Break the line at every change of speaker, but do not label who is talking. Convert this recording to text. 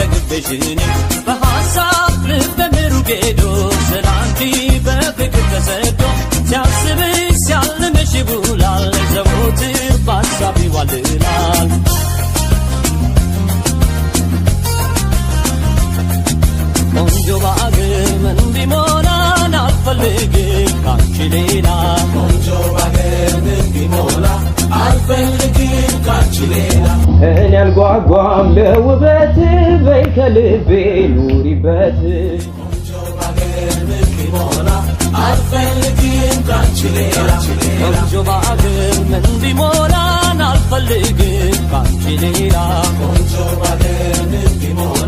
ልጠግብሽኔ በሐሳብ ልበምሩ ጌዶ ስላንቺ በፍቅር ተሰዶ ሲያስብሽ ሲያልምሽ ይውላል ዘወትር በሐሳብ ይዋልላል ቆንጆ ባገር ምን ቢሞላን አልፈልግም ካንቺ ሌላ ቆንጆ ባገር ምን ቢሞላ አልፈልግም ካንቺ ሌላ እኔ አልጓጓም ለውበት በይ ከልቤ ኑሪበት ቆንጆ ባገር ምን ቢሞላ አልፈልግም ካንቺ ሌላ ቆንጆ ባገር ምን ቢሞላን አልፈልግም ካንቺ ሌላ ቆንጆ ባገር ምን ቢሞላ